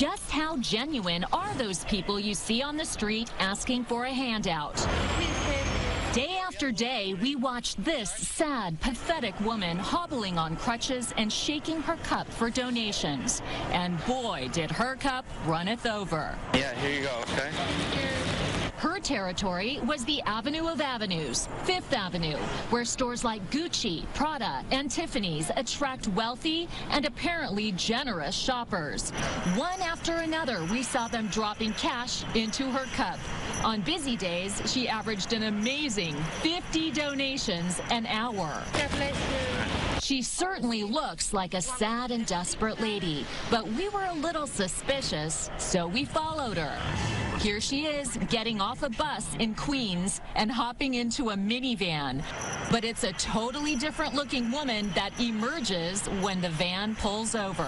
Just how genuine are those people you see on the street asking for a handout? Day after day, we watch this sad, pathetic woman hobbling on crutches and shaking her cup for donations. And boy, did her cup runneth over. Yeah, here you go, okay? Her territory was the Avenue of Avenues, Fifth Avenue, where stores like Gucci, Prada, and Tiffany's attract wealthy and apparently generous shoppers. One after another, we saw them dropping cash into her cup. On busy days, she averaged an amazing 50 donations an hour. She certainly looks like a sad and desperate lady, but we were a little suspicious, so we followed her. Here she is, getting off a bus in Queens and hopping into a minivan. But it's a totally different looking woman that emerges when the van pulls over.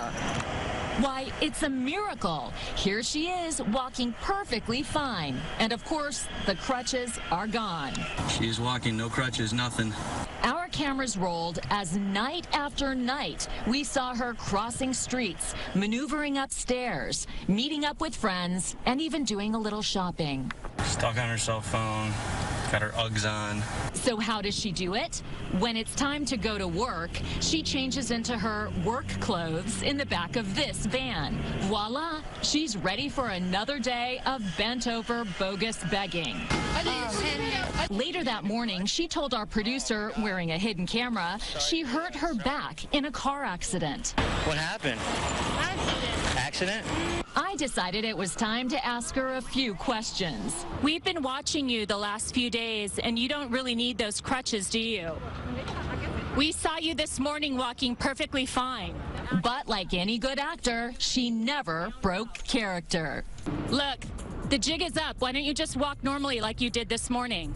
Why, it's a miracle. Here she is, walking perfectly fine. And of course, the crutches are gone. She's walking, no crutches, nothing. Our cameras rolled as night after night, we saw her crossing streets, maneuvering upstairs, meeting up with friends, and even doing a little shopping. Stuck on her cell phone, got her Uggs on. So how does she do it? When it's time to go to work, she changes into her work clothes in the back of this van. Voila, she's ready for another day of bent-over, bogus begging. Later that morning, she told our producer, wearing a hidden camera, she hurt her back in a car accident. What happened? Accident? I decided it was time to ask her a few questions. We've been watching you the last few days, and you don't really need those crutches, do you? We saw you this morning walking perfectly fine. But like any good actor, she never broke character. Look, the jig is up. Why don't you just walk normally like you did this morning?